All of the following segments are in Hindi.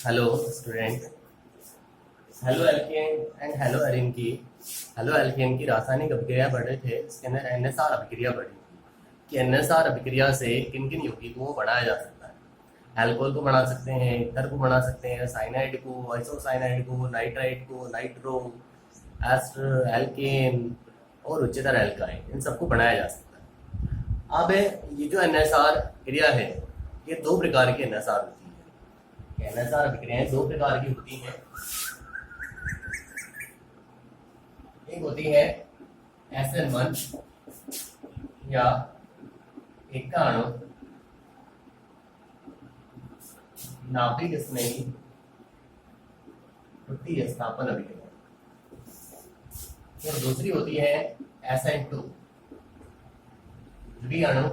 Hello student. Halo alkane and halo alkane की रासायनिक अभिक्रिया पढ़ रहे थे। इसके अंदर एनएसआर अभिक्रिया पढ़ी थी कि एनएसआर अभिक्रिया से किन किन यौगिकों को बनाया जा सकता है। अल्कोहल को बना सकते हैं, ईथर को बना सकते हैं, साइनाइड को, आइसोसाइनाइड को, नाइट्राइट को, नाइट्रो, एस्टर, एल्केन और उच्चतर एल्काइन, इन सबको बनाया जा सकता है। अब ये जो एनएसआर क्रिया है, ये दो प्रकार की एनएसआर होती है। एनएसआर अभिक्रियाएं दो प्रकार की होती हैं। एक होती है SN1 या एक का अणु नाभिक स्नेही प्रतिस्थापन अभिक्रिया, और दूसरी होती है SN2 द्विअणु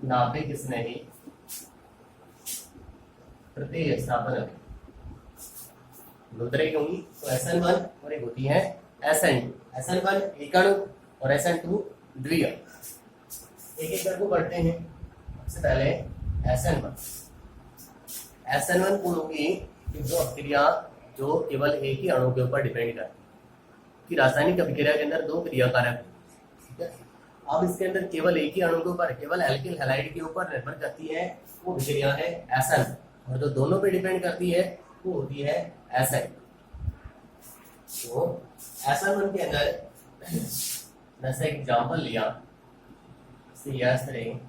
नाभिक स्नेही प्रतिस्थापन अभिक्रिया। दो तरह की होंगी, तो SN1 और एक होती है SN2। SN1 एक अणु और SN2 द्विअणु। एक एक करके पढ़ते हैं। सबसे पहले SN1 कौन होगी? जो अभिक्रिया जो केवल एक ही अणु के ऊपर डिपेंड करती है कि रासायनिक अभिक्रिया के अंदर दो क्रियाकारक, ठीक है। अब इसके अंदर केवल एक ही अणु के ऊपर, केवल एल्किल हैलाइड के ऊपर निर्भर करती है, वो अभिक्रिया है SN, और जो दोनों पे डिपेंड करती है वो होती है SN। तो SN1 के अंदर जैसे एग्जांपल लिया, CH3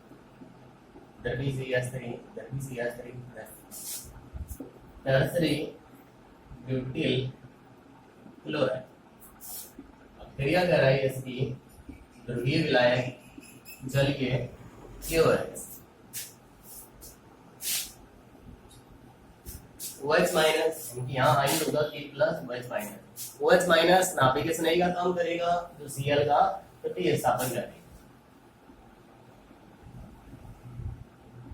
डबी CH3 tertiary butyl chloride. अब क्रिया कर रहा है इसकी ध्रुवीय विलायक जल के KOH OH माइनस, यहाँ आइन होगा K plus OH minus. OH minus नाभिक स्नेही का काम करेगा, जो Cl का प्रतिस्थापन करेगा।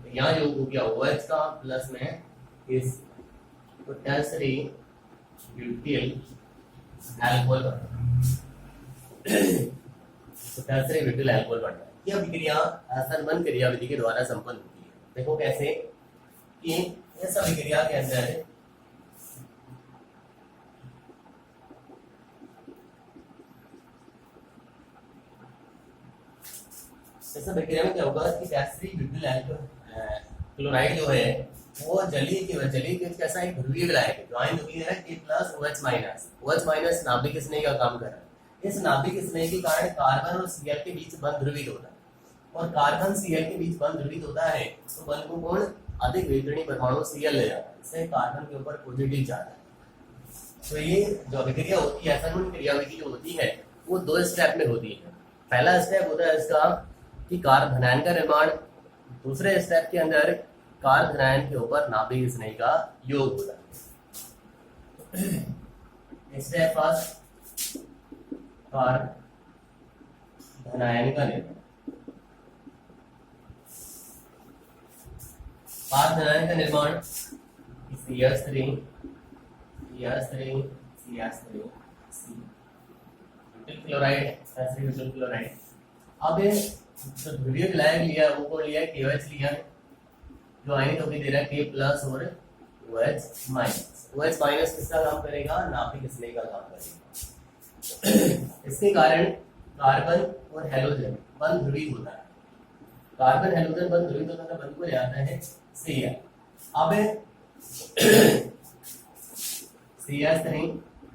तो यहाँ योग हो गया OH का, प्लस में इस tertiary butyl alcohol tertiary butyl alcohol बनता है। यह अभिक्रिया SN1 क्रियाविधि के द्वारा संपन्न होती है। देखो कैसे कि इस अभिक्रिया के अंदर इस अभिक्रिया में क्या होगा कि टर्सरी ब्यूटिल क्लोराइड जो है वो जलीय कैसा एक ध्रुवीय विलायक है, जो आयन होती है K plus OH minus. OH minus नाभिक स्नेही का काम कर रहा है। इस नाभिक स्नेही के कारण कार्बन और Cl के बीच बंध ध्रुवित होता है, और कार्बन Cl के बीच बंध ध्रुवित होता है तो बंध को कौन अधिक वितरणी परमाणु Cl ले जाता है, इससे कार्बन के ऊपर पॉजिटिव चार्ज है। तो ये जो अभिक्रिया होती है SN1 क्रियाविधि जो होती है वो दो स्टेप में होती है। पहला स्टेप होता है इसका कि कार्ब धनायन का निर्माण, दूसरे स्टेप के अंदर कार्ब धनायन के ऊपर नाभिक स्नेही का योग होता है। स्टेप फर्स्ट, कार्ब धनायन का निर्माण। कार्ब धनायन का निर्माण CH3 ब्यूटिल क्लोराइड। अब जो ध्रुवीय विलायक लिया वो कौन लिया? KOH लिया, जो आयनिक अवधि दे रहा है K प्लस और OH माइनस। OH माइनस किसका काम करेगा? नाभिक स्नेही का काम करेगा। इसके कारण कार्बन और हेलोजन बंध ध्रुवित होता है। कार्बन हेलोजन बंध ध्रुवित होता है, बंध को जाता है Cl। अब CH3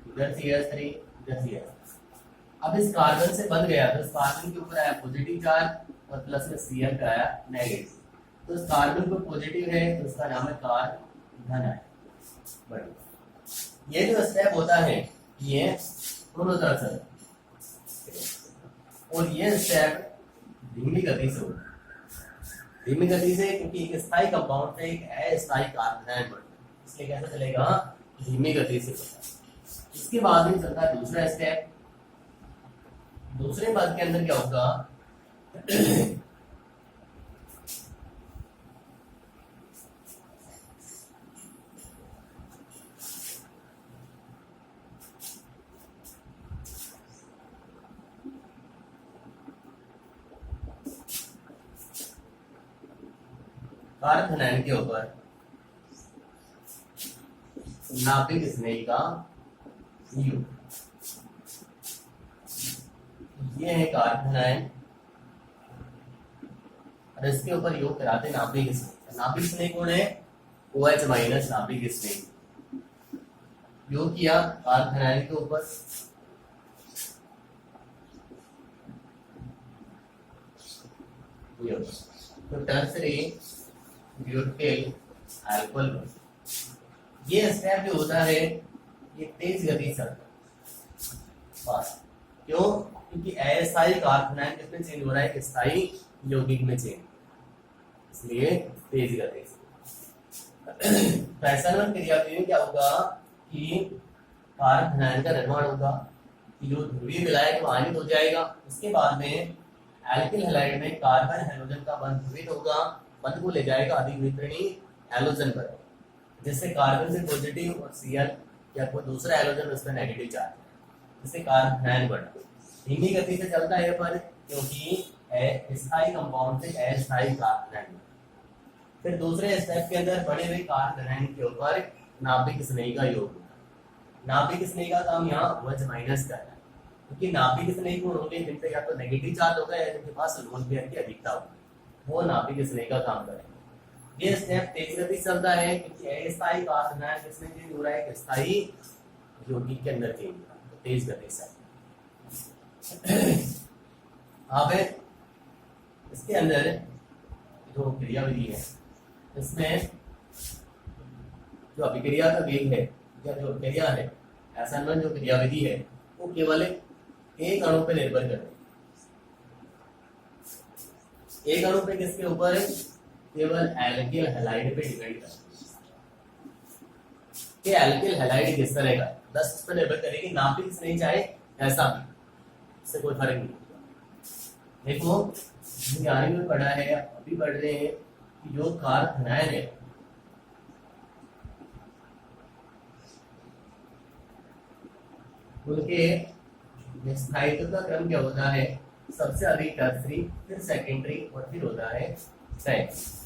इधर CH3 इधर CH। अब इस कार्बन से बंध गया तो इस कार्बन के ऊपर आया पॉजिटिव चार्ज और प्लस में Cl का आया नेगेटिव। तो इस कार्बन पर पॉजिटिव है तो इसका नाम है कार्ब धनायन। ये जो स्टेप होता है ये दोनों तरफ से, और ये स्टेप धीमी गति से होता है। धीमी गति से क्योंकि एक स्थायी कंपाउंड से एक अस्थायी कार्ब धनायन बनता है, इसलिए कैसे चलेगा? धीमी गति से होता है। इसके बाद में चलता है दूसरा स्टेप। दूसरे बात के अंदर क्या होगा? कार्बन आयन के ऊपर नाभिक स्नेही का योग, ये है कार्बन आयन और इसके ऊपर योग कराते नाभिक स्नेही। नाभिक स्नेही कौन है? OH माइनस नाभिक स्नेही। योग किया कार्बन आयन के ऊपर, तो टर्सरी ब्यूटाइल अल्कोहल। ये स्टेप जो होता है ये तेज गति से चलता है। बस क्यों? क्योंकि अस्थायी कार्बन आयन किसमें चेंज हो रहा है? स्थायी यौगिक में चेंज, इसलिए तेज गति से। फैसलमैन क्रियाविधि में क्या होगा कि कार्बन आयन का निर्माण होगा, कि जो ध्रुवीय विलायक आयनित हो जाएगा। उसके बाद में एल्किल हैलाइड में कार्बन हैलोजन का बंध ध्रुवित होगा, बंध को ले जाएगा अधिवितरणी हैलोजन पर, जिससे कार्बन से पॉजिटिव और Cl या कोई दूसरा हैलोजन उस पर नेगेटिव चार्ज, जिससे कार्बन आयन बढ़ता है। धीमी गति से चलता है पर, क्योंकि स्थायी कंपाउंड से अस्थायी कार्बन आयन। फिर दूसरे स्टेप के अंदर बड़े हुए कार्बन आयन के ऊपर नाभिक स्नेही का योग होता है। नाभिक स्नेही का काम यहाँ OH माइनस करना है, क्योंकि नाभिक स्नेही गुण होंगे जिनसे या तो नेगेटिव चार्ज होगा या जिनके पास लोन पेयर की अधिकता होगी, वो नाभिक स्नेही का काम करेंगे। ये स्टेप तेज गति से चलता है क्योंकि अस्थायी कार्बन आयन किसमें चेंज हो रहा है? स्थायी यौगिक के अंदर चेंज हो रहा है, तो तेज गति से। अब इसके अंदर जो क्रियाविधि है, इसमें जो अभिक्रिया का वेग है या जो क्रिया है, ऐसा जो क्रियाविधि है, वो केवल एक अणु पे निर्भर करती है। एक अणु पे किसके ऊपर? केवल एल्किल हैलाइड पे डिपेंड करती है कि एल्किल हैलाइड किस तरह का, बस उस पर निर्भर करेगी। नाभिक स्नेही चाहे ऐसा भी, इससे कोई फर्क नहीं। देखो 11वीं में पढ़ा है, अभी पढ़ रहे हैं कि जो कार्बन आयन है उनके स्थायित्व का क्रम क्या होता है? सबसे अधिक टर्सरी, फिर सेकेंडरी और फिर होता है प्राइमरी।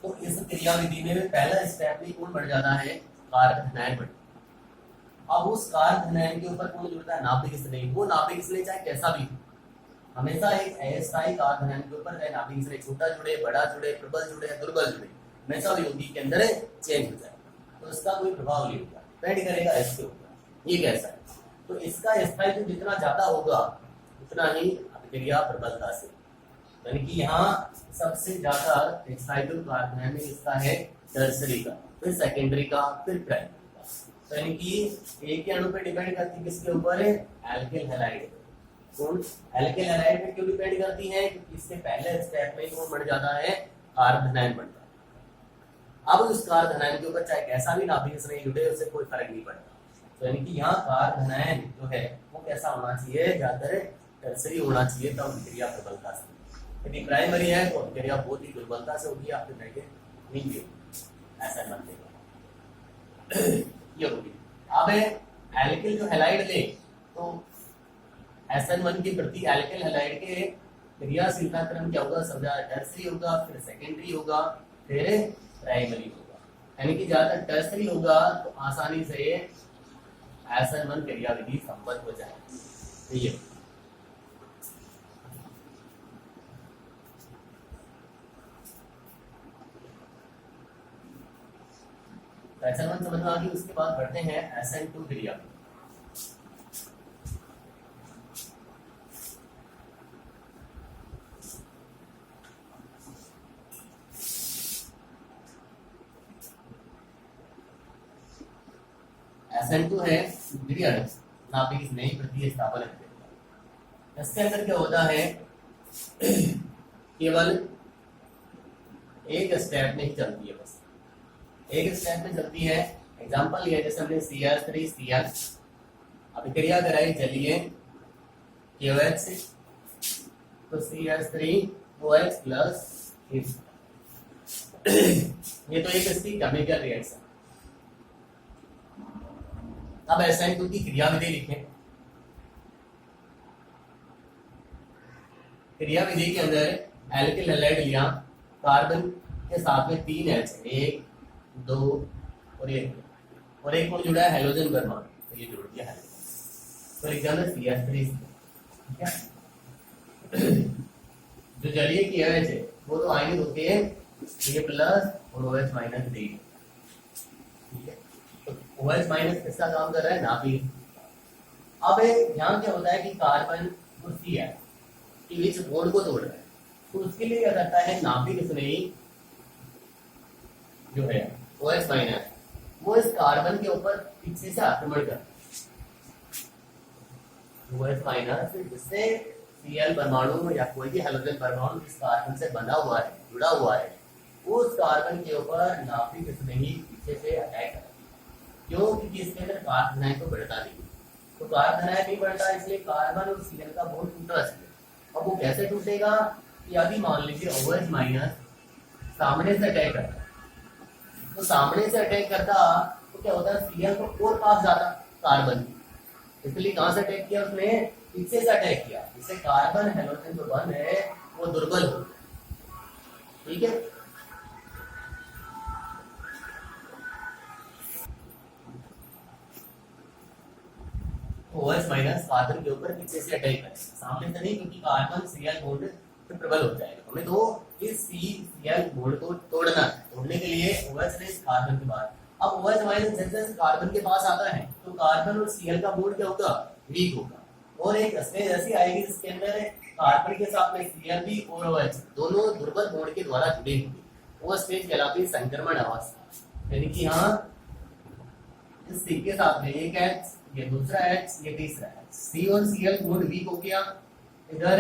तो इस क्रियाविधि में पहला स्टेप में कौन बढ़ जाता है? कार्बन आयन बढ़। अब उस कार्बन आयन के ऊपर कौन जुड़ता है? नाभिक स्नेही। वो नाभिक स्नेही चाहे कैसा भी, हमेशा एक अस्थायी कार्बन आयन के ऊपर नाभिक स्नेही छोटा जुड़े, बड़ा जुड़े, प्रबल जुड़े, दुर्बल जुड़े, हमेशा यौगिक के अंदर चेंज हो जाए, तो इसका कोई प्रभाव नहीं होगा, डिपेंड करेगा इसके ऊपर। ये कैसा है? तो इसका स्थायित्व जितना ज्यादा होगा उतना ही अभिक्रिया प्रबलता से, यानी कि यहाँ सबसे ज्यादा स्थायित्व कार्बन आयन में इसका है टर्सरी का, फिर सेकेंडरी का, फिर प्राइमरी का। तो यानी कि एक ही अणु पे डिपेंड करती है किसके ऊपर? Alkyl halide. कौन? एल्किल हैलाइड पे क्यों डिपेंड करती है? क्योंकि इसके पहले स्टेप में कौन बढ़ जाता है? कार्बन आयन बढ़ता है। अब उस कार्बन आयन के ऊपर चाहे कैसा भी नाभिक स्नेही जुड़े, उससे कोई फर्क नहीं पड़ता। तो यानी कि यहाँ कार्बन आयन जो है वो कैसा होना चाहिए? ज्यादातर टर्सरी होना चाहिए, तब अभिक्रिया प्रबलता से। यदि प्राइमरी है तो अभिक्रिया बहुत ही दुर्बलता से होगी, आपके नहीं होगी, ऐसा मान लेगा। ये होगी। अब एल्किल जो हैलाइड ले, तो SN1 के प्रति एल्किल हैलाइड के क्रियाशीलता क्रम क्या होगा? सबसे ज्यादा टर्सरी होगा, फिर सेकेंडरी होगा, फिर प्राइमरी होगा। यानी कि ज्यादातर टर्सरी होगा तो आसानी से SN1 क्रियाविधि संपन्न हो जाएगी। तो ये SN1 समझ में आ गई। उसके बाद बढ़ते हैं SN2 क्रियाविधि। SN2 है द्विअणु नाभिक स्नेही प्रतिस्थापन अभिक्रिया। इसके अंदर क्या होता है? केवल एक स्टेप में ही चलती है, बस एक स्टेप में चलती है। एग्जांपल ये जैसे हमने CH3 Cl अभिक्रिया कराई जलीय KOH से, तो CH3OH प्लस ये तो एक इसकी केमिकल रिएक्शन। अब SN2 की क्रियाविधि लिखें। क्रियाविधि के अंदर एल्किल हैलाइड लिया, कार्बन के साथ में 3 H है, 1 2 और एक कौन जुड़ा है, हेलोजन परमाणु, तो ये जुड़ गया हेलोजन, तो लिखा है CH3। ठीक है, जो जलीय की OH है वो तो आयनिक होते हैं A प्लस और OH माइनस D। ठीक है, तो OH माइनस किसका काम कर रहा है, नाभिक। अब यहाँ क्या होता है कि कार्बन और CH के बीच बॉन्ड को तोड़ रहा है, तो उसके लिए क्या करता है नाभिक स्नेही जो है OH माइनस, वो इस कार्बन के ऊपर पीछे से आक्रमण कर OH माइनस, जिससे Cl परमाणु या कोई भी हाइड्रोजन परमाणु इस कार्बन से बंधा हुआ है, जुड़ा हुआ है, उस कार्बन के ऊपर नाभिक स्नेही पीछे से अटैक कर, क्यों, क्योंकि इसके अंदर कार्बन धनाएं तो बढ़ता नहीं, तो कार्बन धनाएं नहीं बढ़ता, इसलिए कार्बन और Cl का बॉन्ड टूट रहा है। अब वो कैसे टूटेगा, यदि मान लीजिए OH माइनस सामने से अटैक करता, तो सामने से अटैक करता तो क्या होता है, Cl को और पास जाता कार्बन, इसलिए कहां से अटैक किया उसने, पीछे से अटैक किया, जिससे कार्बन हेलोजन जो बंध है वो दुर्बल हो। ठीक है, OH माइनस कार्बन के ऊपर पीछे से अटैक करेगा, सामने से नहीं, क्योंकि कार्बन Cl बॉन्ड पे प्रबल हो जाएगा। हमें तो इस Cl बॉन्ड को तोड़ना है, तोड़ने के लिए OH ने इस कार्बन के बाद, अब OH माइनस जैसे कार्बन के पास आता है तो कार्बन और Cl का बॉन्ड क्या होगा, वीक होगा, और एक स्टेज ऐसी आएगी जिसके अंदर कार्बन के साथ में Cl भी और OH दोनों दुर्बल बॉन्ड के द्वारा जुड़े होंगे, वो स्टेज कहलाती है संक्रमण अवस्था। यानी कि यहाँ इस C के साथ में एक H, ये दूसरा H, ये तीसरा H, C और Cl बॉन्ड वीक हो गया, इधर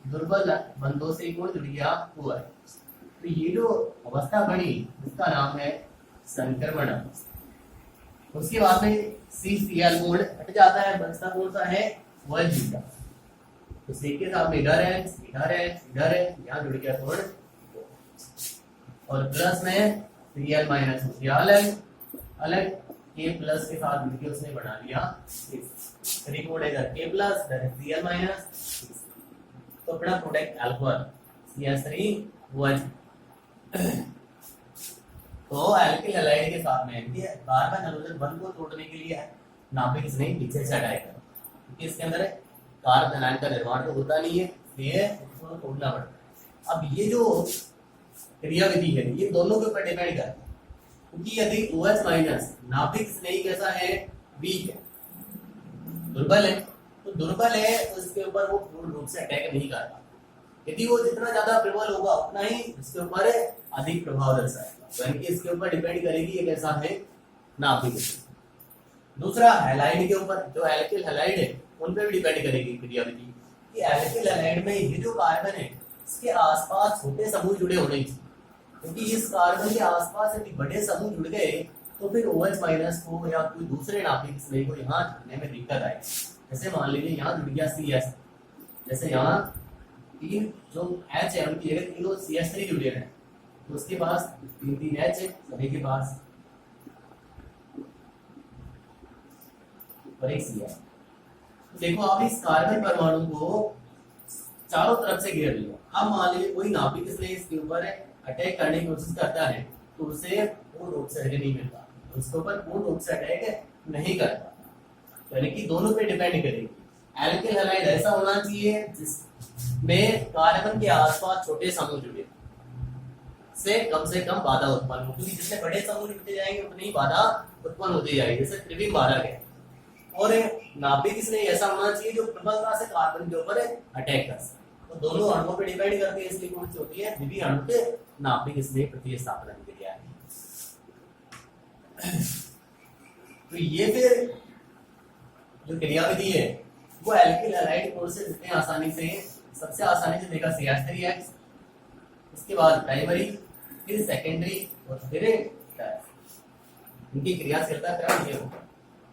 दुर्बल बंधों से कौन जुड़ गया, OH। तो ये जो अवस्था बनी उसका नाम है संक्रमण अवस्था। उसके बाद में CCl बॉन्ड हट जाता है, बचता कौन सा है, OH जुड़ा, तो C के साथ में इधर H, इधर H, इधर H, यहाँ जुड़ गया बॉन्ड, और प्लस में Cl माइनस हो गया अलग अलग, K प्लस के साथ मिलकर उसने बना लिया रिकॉर्ड है K प्लस Cl माइनस, तो अपना प्रोडक्ट अल्कोहल CH3OH। तो एल्किल हैलाइड के साथ में कार्बन हाइड्रोजन बंध को तोड़ने के लिए नाभिक इसने पीछे से हटाया, क्योंकि इसके अंदर कार्बन आयन का निर्माण तो होता नहीं है, इसलिए इसको तोड़ना पड़ता है। अब ये जो क्रियाविधि है ये दोनों के ऊपर डिपेंड करता है, क्योंकि यदि OH माइनस नाभिक स्नेही कैसा है, वीक है, दुर्बल है, तो दुर्बल है तो इसके ऊपर वो पूर्ण रूप से अटैक नहीं करता, यदि वो जितना ज्यादा प्रबल होगा उतना ही इसके ऊपर अधिक प्रभाव दर्शाएगा, तो यानी कि इसके ऊपर डिपेंड करेगी ये कैसा है, नाभिक। दूसरा हैलाइड के ऊपर, जो एल्किल हैलाइड है उन पे भी डिपेंड करेगी क्रियाविधि, कि एल्किल हैलाइड में ये जो कार्बन है इसके आसपास छोटे समूह जुड़े होने चाहिए, क्योंकि इस कार्बन के आसपास यदि बड़े समूह जुड़ गए तो फिर OH माइनस को या कोई दूसरे नाभिक स्नेही को यहाँ जुड़ने में दिक्कत आएगी। जैसे मान लीजिए यहाँ जुड़ गया CH, जैसे यहाँ तीन जो H है उनकी जगह तीनों CH3 जुड़े हैं, तो उसके पास तीन H है सभी के पास, और एक CH। तो देखो आप इस कार्बन परमाणु को चारों तरफ से घेर लिया। अब मान लीजिए कोई नाभिक इसलिए इसके ऊपर अटैक करने की कोशिश करता है तो उसे पूर्ण रूप से नहीं मिलता, उसके ऊपर पूर्ण रूप से अटैक नहीं करता, यानी कि दोनों पे डिपेंड करेगी। एल्किल हैलाइड ऐसा होना चाहिए जिसमें कार्बन के आसपास छोटे समूह जुड़े से कम बाधा उत्पन्न हो, क्योंकि जितने बड़े समूह जुड़ते जाएंगे उतनी ही बाधा उत्पन्न होती जाएगी, जैसे त्रिविम बाधक है। और नाभिक इसलिए ऐसा होना चाहिए जो प्रबलता से कार्बन के ऊपर अटैक कर सके, तो दोनों अणुओं पे डिपेंड करती है, इसलिए कौन सी होती है, द्वितीय अणु के नाभिक इसलिए प्रतिस्थापन की क्रिया है। तो ये फिर जो क्रियाविधि है वो एल्किल हैलाइड कोण से जितने आसानी से, सबसे आसानी से देखा CH3X, उसके बाद प्राइमरी, फिर सेकेंडरी और फिर इनकी क्रियाशीलता क्रम ये होगा,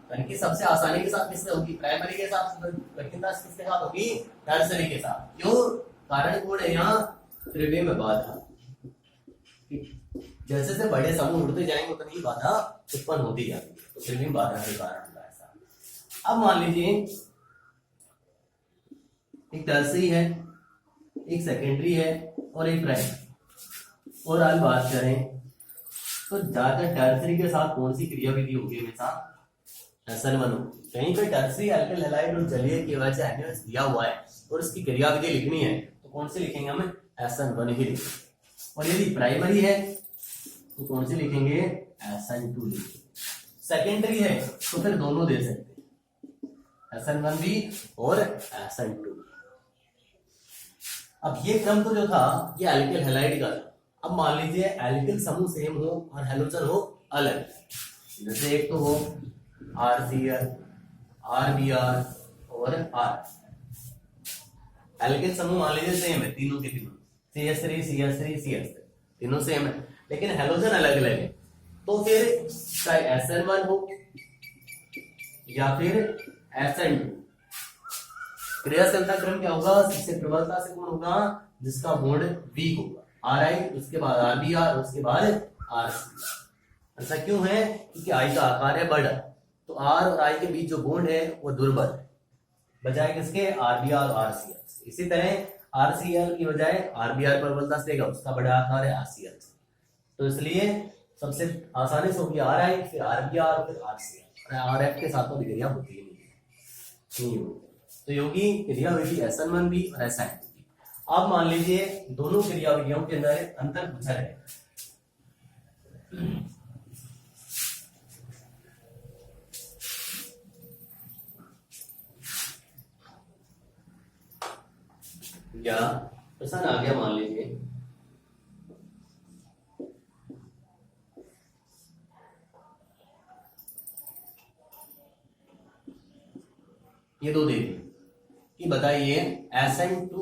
यानी कि सबसे आसानी के साथ किससे होगी, प्राइमरी के साथ, कठिनता किसके साथ होगी, टर्सरी के साथ। क्यों, कारण कोण है यहाँ त्रिविम बाधा, जैसे से बड़े समूह उड़ते जाएंगे उतनी ही बाधा उत्पन्न होती जाएगी, तो त्रिविम बाधा के कारण होगा ऐसा। अब मान लीजिए एक टर्सरी है, एक सेकेंडरी है और एक प्राइमरी, और आज बात करें तो ज्यादातर टर्सरी के साथ कौन सी क्रियाविधि होगी हमेशा? SN1 होगी। कहीं पे टर्सरी अल्किल हैलाइड और जलीय की वजह से NaOH दिया हुआ है और इसकी क्रियाविधि लिखनी है तो कौन सी लिखेंगे हम? SN1 ही लिखेंगे। और यदि प्राइमरी है तो कौन सी लिखेंगे? SN2 लिखेंगे। सेकेंडरी है तो फिर दोनों दे सकते हैं, SN1 भी और SN2। अब ये क्रम तो जो था ये अल्किल हैलाइड का था। अब मान लीजिए एल्किल समूह सेम हो और हैलोजन हो अलग, जैसे एक तो हो RCl, RBr और R। एल्किल समूह मान लीजिए सेम है तीनों के तीनों, CH3 CH3 CH3 तीनों सेम है, लेकिन हैलोजन अलग अलग है। तो फिर चाहे SN1 हो या फिर SN2, क्रियाशीलता क्रम क्या होगा? सबसे प्रबलता से कौन होगा? जिसका बॉन्ड वीक होगा, RI, उसके बाद RBr, उसके बाद RCl। ऐसा क्यों है? क्योंकि I का आकार है बड़ा, तो R और I के बीच जो बॉन्ड है वो दुर्बल है, बजाय किसके? RBr और RCl। इसी तरह RCl की बजाय RBr प्रबलता से देगा, उसका बड़ा आकार है RCl। तो इसलिए सबसे आसानी से होगी RI, फिर RBr, फिर RCl। RF के साथ तो क्रिया होती ही नहीं होगी। तो योगी क्रियाविधि SN1 भी और SN2 भी। अब मान लीजिए दोनों क्रियाविधियों के अंदर अंतर पूछा है। क्या प्रश्न आ गया? मान लीजिए ये दो दे दी कि बताइए SN2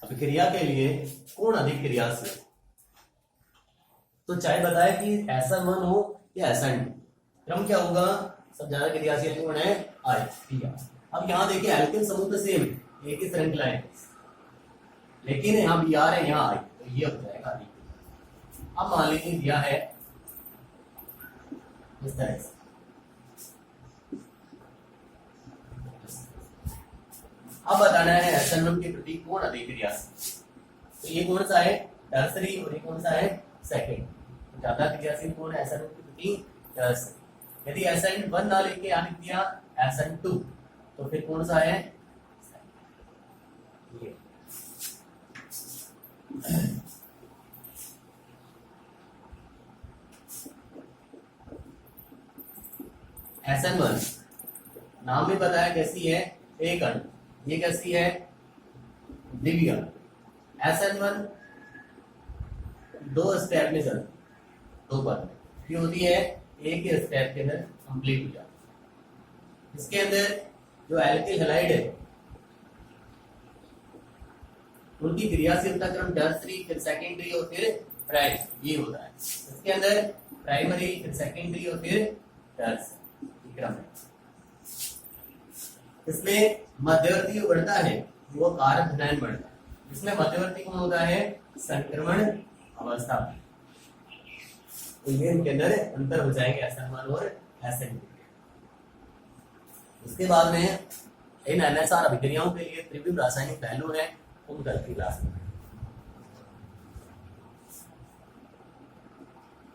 अभिक्रिया के लिए कौन अधिक क्रियाशील? तो चाहे बताए कि SN1 हो या SN2, क्रम क्या होगा? सब ज्यादा क्रियाशील कौन है? I। अब यहाँ देखिए एल्किल समूह तो सेम है, एक ही श्रृंखला है, लेकिन यहाँ Br है, यहाँ I, तो ये हो जाएगा अधिक। अब मान लीजिए दिया है इस तरह से, अब बताना है SN1 के प्रति कौन अधिक क्रियाशील। तो ये कौन सा है? टर्सरी, और ये कौन सा है? सेकेंड। तो ज्यादा क्रियाशील कौन है SN1 के प्रति? टर्सरी। यदि SN1 ना लेके आ दिया SN2 तो फिर कौन सा है? ये SN1 नाम भी पता है कैसी है? एक अणु। ये कैसी है? द्वितीय अणु। SN1 दो स्टेप में चलती, दो पद ये होती है, एक ही स्टेप के अंदर कंप्लीट हो जाती है। इसके अंदर जो एल्किल हैलाइड है उनकी क्रियाशीलता क्रम टर्सरी, फिर सेकेंडरी और फिर प्राइमरी, ये होता है। इसके अंदर प्राइमरी, फिर सेकेंडरी और फिर टर्सरी क्रम है। इसमें मध्यवर्ती जो बढ़ता है वो कारक धनायन बढ़ता है। इसमें मध्यवर्ती कौन होता है? संक्रमण अवस्था। तो ये इनके अंदर अंतर हो जाएंगे SN1 और SN2। उसके बाद में इन NSR अभिक्रियाओं के लिए त्रिविम रासायनिक पहलू है, उन कल की क्लास में